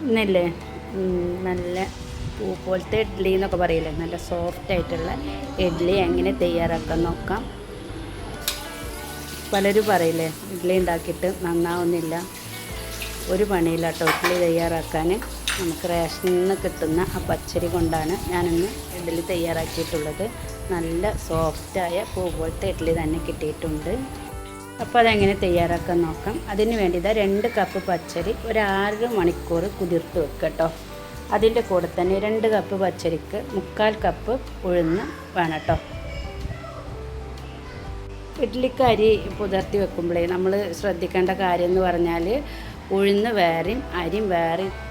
ഇന്നല്ലേ നല്ല പൂ പോലത്തെ ഇഡ്ഡലി എന്നൊക്കെ പറയില്ലേ, നല്ല സോഫ്റ്റ് ആയിട്ടുള്ള ഇഡ്ഡലി എങ്ങനെ തയ്യാറാക്കാൻ നോക്കാം. പലരും പറയില്ലേ ഇഡ്ഡലി ഉണ്ടാക്കിയിട്ട് നന്നാവുന്നില്ല. ഒരു പണിയില്ല കേട്ടോ ഇഡ്ഡലി തയ്യാറാക്കാൻ. നമുക്ക് റേഷനിൽ നിന്ന് കിട്ടുന്ന ആ പച്ചരി കൊണ്ടാണ് ഞാനിന്ന് ഇഡ്ഡലി തയ്യാറാക്കിയിട്ടുള്ളത്. നല്ല സോഫ്റ്റായ പൂ പോലത്തെ ഇഡ്ഡലി തന്നെ കിട്ടിയിട്ടുണ്ട്. അപ്പോൾ അതെങ്ങനെ തയ്യാറാക്കാൻ നോക്കാം. അതിന് വേണ്ടി 2 കപ്പ് പച്ചരി ഒരു 6 മണിക്കൂർ കുതിർത്ത് വെക്കുക കേട്ടോ. അതിൻ്റെ കൂടെ തന്നെ 2 കപ്പ് പച്ചരിക്ക് 3/4 കപ്പ് ഉഴുന്ന് വേണം കേട്ടോ. ഇഡ്ഡലിക്ക് അരി പുതിർത്തി വെക്കുമ്പോഴേ നമ്മൾ ശ്രദ്ധിക്കേണ്ട കാര്യം എന്ന് പറഞ്ഞാൽ ഉഴുന്ന് വേറെയും അരിയും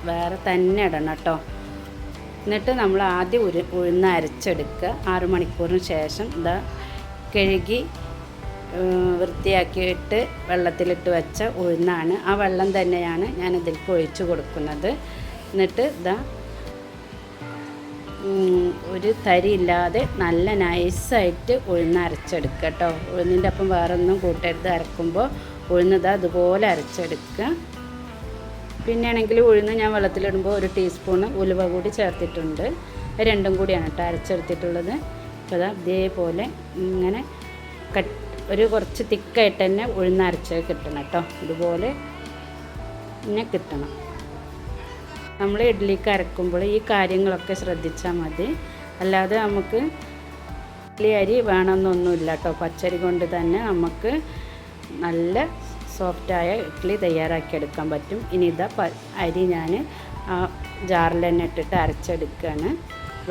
വേറെ തന്നെ ഇടണം കേട്ടോ. എന്നിട്ട് നമ്മൾ ആദ്യം ഉഴുന്ന് അരച്ചെടുക്കുക. 6 മണിക്കൂറിന് ശേഷം കഴുകി വൃത്തിയാക്കിയിട്ട് വെള്ളത്തിലിട്ട് വെച്ച ഉഴുന്നാണ്. ആ വെള്ളം തന്നെയാണ് ഞാൻ ഇതിലേക്ക് ഒഴിച്ച് കൊടുക്കുന്നത്. എന്നിട്ട് ഒരു തരി ഇല്ലാതെ നല്ല നൈസായിട്ട് ഉഴുന്ന് അരച്ചെടുക്കുക കേട്ടോ. ഉഴുന്നിൻ്റെ ഒപ്പം വേറെ ഒന്നും കൂട്ടരുത്. അരക്കുമ്പോൾ ഉഴുന്ന് അതുപോലെ അരച്ചെടുക്കുക. പിന്നെ ആണെങ്കിൽ ഉഴുന്ന് ഞാൻ വെള്ളത്തിലിടുമ്പോൾ 1 ടീസ്പൂണ് ഉലുവ കൂടി ചേർത്തിട്ടുണ്ട്. രണ്ടും കൂടിയാണ് കേട്ടോ അരച്ചെടുത്തിട്ടുള്ളത്. അപ്പോൾ ഇതേപോലെ ഇങ്ങനെ കുറച്ച് തിക്കായിട്ട് തന്നെ ഉഴുന്ന് അരച്ച് കിട്ടണം കേട്ടോ. ഇതുപോലെ പിന്നെ കിട്ടണം. നമ്മൾ ഇഡ്ഡലിക്ക് അരക്കുമ്പോൾ ഈ കാര്യങ്ങളൊക്കെ ശ്രദ്ധിച്ചാൽ മതി. അല്ലാതെ നമുക്ക് ഇഡ്ഡലി അരി വേണമെന്നൊന്നുമില്ല കേട്ടോ. പച്ചരി കൊണ്ട് തന്നെ നമുക്ക് നല്ല സോഫ്റ്റായ ഇഡ്ഡലി തയ്യാറാക്കിയെടുക്കാൻ പറ്റും. ഇനി അരി ഞാൻ ആ ജാറിൽ തന്നെ ഇട്ടിട്ട് അരച്ചെടുക്കുകയാണ്.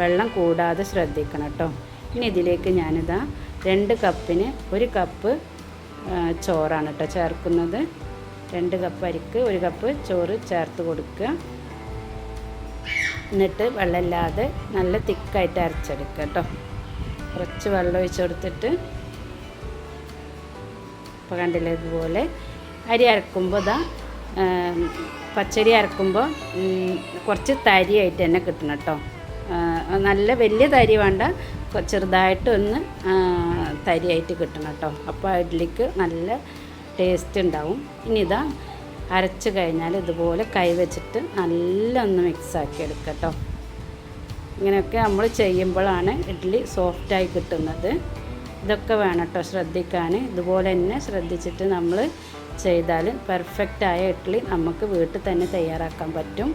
വെള്ളം കൂടാതെ ശ്രദ്ധിക്കണം കേട്ടോ. ഇനി ഇതിലേക്ക് 2 കപ്പിന് 1 കപ്പ് ചോറാണ് കേട്ടോ ചേർക്കുന്നത്. 2 കപ്പ് അരിക്ക് 1 കപ്പ് ചോറ് ചേർത്ത് കൊടുക്കുക. എന്നിട്ട് വെള്ളമില്ലാതെ നല്ല തിക്കായിട്ട് അരച്ചെടുക്കുക കേട്ടോ. കുറച്ച് വെള്ളം ഒഴിച്ച് കൊടുത്തിട്ട് ഇപ്പോൾ കണ്ടില്ലേ ഇതുപോലെ അരി അരക്കുമ്പോൾ പച്ചരി അരക്കുമ്പോൾ കുറച്ച് തരിയായിട്ട് തന്നെ കിട്ടണം കേട്ടോ. നല്ല വലിയ തരി വേണ്ട, ചെറുതായിട്ട് ഒന്ന് തരിയായിട്ട് കിട്ടണം കേട്ടോ. അപ്പോൾ ഇഡ്ഡലിക്ക് നല്ല ടേസ്റ്റ് ഉണ്ടാവും. ഇനി അരച്ച് കഴിഞ്ഞാൽ ഇതുപോലെ കൈ വെച്ചിട്ട് നല്ല ഒന്ന് മിക്സാക്കി എടുക്കുക കേട്ടോ. ഇങ്ങനെയൊക്കെ നമ്മൾ ചെയ്യുമ്പോഴാണ് ഇഡ്ഡലി സോഫ്റ്റായി കിട്ടുന്നത്. ഇതൊക്കെ വേണം കേട്ടോ ശ്രദ്ധിക്കാൻ. ഇതുപോലെ തന്നെ ശ്രദ്ധിച്ചിട്ട് നമ്മൾ ചെയ്താൽ പെർഫെക്റ്റായ ഇഡ്ഡലി നമുക്ക് വീട്ടിൽ തന്നെ തയ്യാറാക്കാൻ പറ്റും.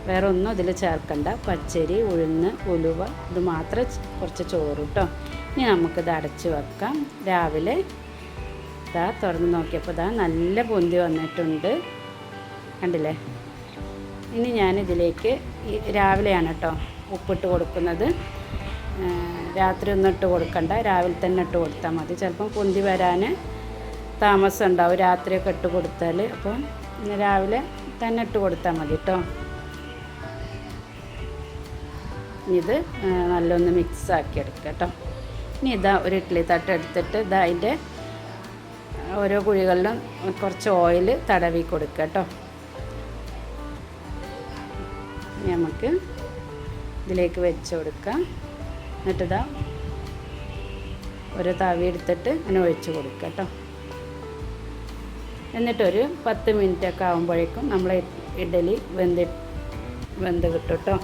വേറെ ഒന്നും ഇതിൽ ചേർക്കണ്ട. പച്ചരി, ഉഴുന്ന്, ഉലുവ ഇത് മാത്രം കുറച്ച് ചോറ് കേട്ടോ. ഇനി നമുക്കിത് അടച്ച് വെക്കാം. രാവിലെ തുറന്ന് നോക്കിയപ്പോൾ നല്ല പൊന്തി വന്നിട്ടുണ്ട്, കണ്ടില്ലേ. ഇനി ഞാനിതിലേക്ക് രാവിലെയാണ് കേട്ടോ ഉപ്പിട്ട് കൊടുക്കുന്നത്. രാത്രി ഒന്നും ഇട്ട് കൊടുക്കണ്ട, രാവിലെ തന്നെ ഇട്ട് കൊടുത്താൽ മതി. ചിലപ്പം പൊന്തി വരാൻ താമസം ഉണ്ടാവും രാത്രിയൊക്കെ ഇട്ട് കൊടുത്താൽ. അപ്പം രാവിലെ തന്നെ ഇട്ട് കൊടുത്താൽ മതി കേട്ടോ. ഇത് നല്ലൊന്ന് മിക്സാക്കി എടുക്കുക കേട്ടോ. ഇനി ഒരു ഇഡ്ഡലി തട്ട് എടുത്തിട്ട് അതിൻ്റെ ഓരോ കുഴികളിലും കുറച്ച് ഓയിൽ തടവി കൊടുക്കുക കേട്ടോ. നമുക്ക് ഇതിലേക്ക് വെച്ച് കൊടുക്കാം. എന്നിട്ട് ഒരു തവി എടുത്തിട്ട് അങ്ങനെ ഒഴിച്ച് കൊടുക്കുക കേട്ടോ. എന്നിട്ടൊരു 10 മിനിറ്റൊക്കെ ആകുമ്പോഴേക്കും നമ്മൾ ഇഡ്ഡലി വെന്ത് കിട്ടും കേട്ടോ.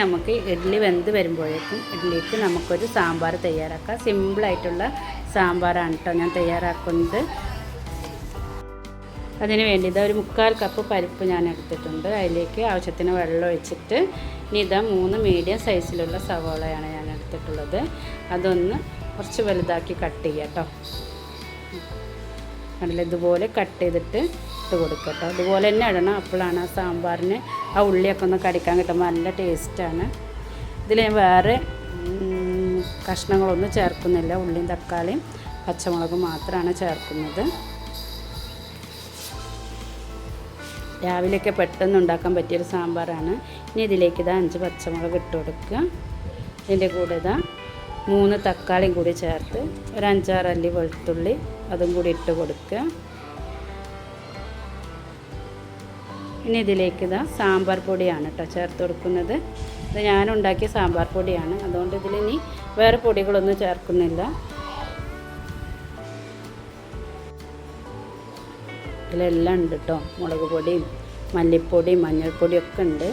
നമുക്ക് ഇഡ്ഡലി വെന്ത് വരുമ്പോഴേക്കും ഇഡ്ഡലിക്ക് നമുക്കൊരു സാമ്പാർ തയ്യാറാക്കാം. സിമ്പിളായിട്ടുള്ള സാമ്പാറാണ് കേട്ടോ ഞാൻ തയ്യാറാക്കുന്നത്. അതിന് വേണ്ടി ഒരു 3/4 കപ്പ് പരിപ്പ് ഞാൻ എടുത്തിട്ടുണ്ട്. അതിലേക്ക് ആവശ്യത്തിന് വെള്ളം ഒഴിച്ചിട്ട് ഇനി 3 മീഡിയം സൈസിലുള്ള സവോളയാണ് ഞാൻ എടുത്തിട്ടുള്ളത്. അതൊന്ന് കുറച്ച് വലുതാക്കി കട്ട് ചെയ്യാം കേട്ടോ. കണ്ടില്ല, ഇതുപോലെ കട്ട് ചെയ്തിട്ട് ഇട്ട് കൊടുക്കുക കേട്ടോ. ഇതുപോലെ തന്നെ ഇടണം, അപ്പോഴാണ് ആ സാമ്പാറിന് ആ ഉള്ളിയൊക്കെ ഒന്ന് കടിക്കാൻ കിട്ടുമ്പോൾ നല്ല ടേസ്റ്റാണ്. ഇതിൽ ഞാൻ വേറെ കഷ്ണങ്ങളൊന്നും ചേർക്കുന്നില്ല, ഉള്ളിയും തക്കാളിയും പച്ചമുളകും മാത്രമാണ് ചേർക്കുന്നത്. രാവിലെയൊക്കെ പെട്ടെന്ന് ഉണ്ടാക്കാൻ പറ്റിയൊരു സാമ്പാറാണ്. ഇനി ഇതിലേക്ക് 5 പച്ചമുളക് ഇട്ട് കൊടുക്കുക. ഇതിൻ്റെ കൂടെ 3 തക്കാളിയും കൂടി ചേർത്ത് ഒരു 5-6 അല്ലി വെളുത്തുള്ളി അതും കൂടി ഇട്ട് കൊടുക്കുക. ഇനി ഇതിലേക്ക് സാമ്പാർ പൊടിയാണ് കേട്ടോ ചേർത്ത് കൊടുക്കുന്നത്. ഇത് ഞാനുണ്ടാക്കിയ സാമ്പാർ പൊടിയാണ്, അതുകൊണ്ട് ഇതിലിനി വേറെ പൊടികളൊന്നും ചേർക്കുന്നില്ല. ഇതിലെല്ലാം ഉണ്ട് കേട്ടോ, മുളക് പൊടിയും മല്ലിപ്പൊടിയും മഞ്ഞൾപ്പൊടിയും ഒക്കെ ഉണ്ട്.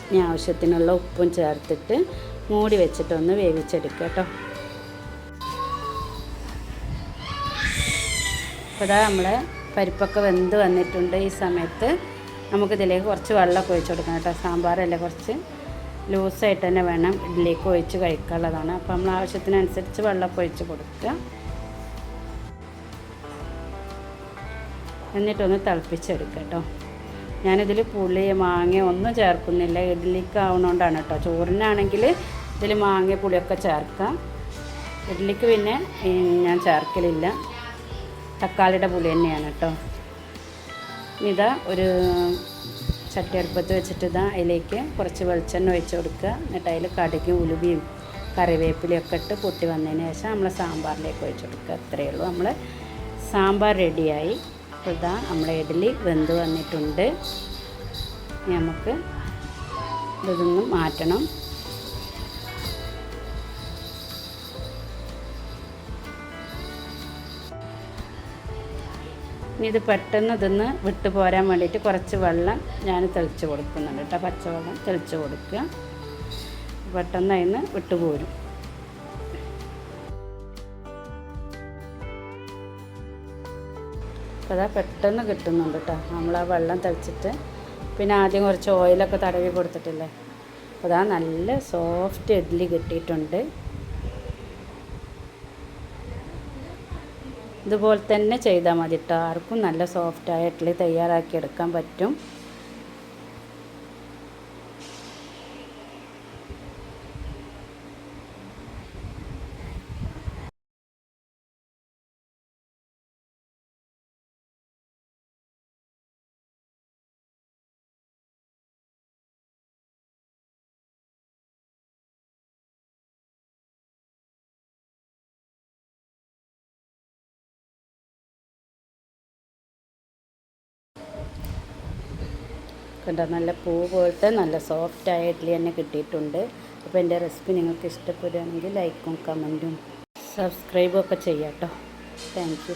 ഇനി ആവശ്യത്തിനുള്ള ഉപ്പും ചേർത്തിട്ട് മൂടി വെച്ചിട്ടൊന്ന് വേവിച്ചെടുക്കുക കേട്ടോ. അപ്പോൾ നമ്മളെ പരിപ്പൊക്കെ വെന്ത് വന്നിട്ടുണ്ട്. ഈ സമയത്ത് നമുക്കിതിലേക്ക് കുറച്ച് വെള്ളമൊക്കെ ഒഴിച്ച് കൊടുക്കണം കേട്ടോ. സാമ്പാറല്ലേ, കുറച്ച് ലൂസായിട്ട് തന്നെ വേണം ഇതിലേക്ക് ഒഴിച്ച് കഴിക്കാനുള്ളതാണ്. അപ്പോൾ നമ്മൾ ആവശ്യത്തിനനുസരിച്ച് വെള്ളമൊക്കെ ഒഴിച്ച് കൊടുക്കുക. എന്നിട്ടൊന്ന് തിളപ്പിച്ചെടുക്കുക കേട്ടോ. ഞാനിതിൽ പുളി മാങ്ങ ഒന്നും ചേർക്കുന്നില്ല, ഇഡ്ഡലിക്ക് ആവുന്നതുകൊണ്ടാണ് കേട്ടോ. ചോറിനാണെങ്കിൽ ഇതിൽ മാങ്ങ പുളിയൊക്കെ ചേർക്കാം, ഇഡ്ഡലിക്ക് പിന്നെ ഞാൻ ചേർക്കലില്ല. തക്കാളിയുടെ പുളി തന്നെയാണ് കേട്ടോ. ഇതാ ഒരു ചട്ടി അടുപ്പത്ത് വെച്ചിട്ട് അതിലേക്ക് കുറച്ച് വെളിച്ചെണ്ണ ഒഴിച്ച് കൊടുക്കുക. എന്നിട്ട് അതിൽ കടുകും ഉലുവയും കറിവേപ്പിലയൊക്കെ ഇട്ട് പൊട്ടി വന്നതിന് ശേഷം നമ്മൾ സാമ്പാറിലേക്ക് ഒഴിച്ച് കൊടുക്കുക. അത്രയേ ഉള്ളൂ, നമ്മൾ സാമ്പാർ റെഡിയായി. അപ്പോൾ നമ്മളെ ഇഡ്ഡലി വെന്ത് വന്നിട്ടുണ്ട്. നമുക്ക് ഇതൊന്ന് മാറ്റണം. ഇനി ഇത് പെട്ടെന്ന് ഇതൊന്ന് വിട്ട് പോരാൻ വേണ്ടിയിട്ട് കുറച്ച് വെള്ളം ഞാൻ തെളിച്ച് കൊടുക്കുന്നുണ്ട് കേട്ടോ. പച്ചവെള്ളം തെളിച്ച് കൊടുക്കുക, പെട്ടെന്ന് അതിന് വിട്ടുപോരും. അപ്പോൾ പെട്ടെന്ന് കിട്ടുന്നുണ്ട് കേട്ടോ. നമ്മൾ ആ വെള്ളം തെളിച്ചിട്ട് പിന്നെ ആദ്യം കുറച്ച് ഓയിലൊക്കെ തടവി കൊടുത്തിട്ടില്ലേ, അപ്പോൾ നല്ല സോഫ്റ്റ് ഇഡ്ഡലി കിട്ടിയിട്ടുണ്ട്. ഇതുപോലെ തന്നെ ചെയ്താൽ മതി കേട്ടോ. ആർക്കും നല്ല സോഫ്റ്റായ ഇഡ്ഡലി തയ്യാറാക്കി എടുക്കാൻ പറ്റും. കണ്ടോ, നല്ല പൂ പോലത്തെ നല്ല സോഫ്റ്റായ ഇഡ്ഡലി തന്നെ കിട്ടിയിട്ടുണ്ട്. അപ്പോൾ എൻ്റെ റെസിപ്പി നിങ്ങൾക്ക് ഇഷ്ടപ്പെടുകയാണെങ്കിൽ ലൈക്കും കമൻറ്റും സബ്സ്ക്രൈബും ഒക്കെ ചെയ്യാം കേട്ടോ. Thank you.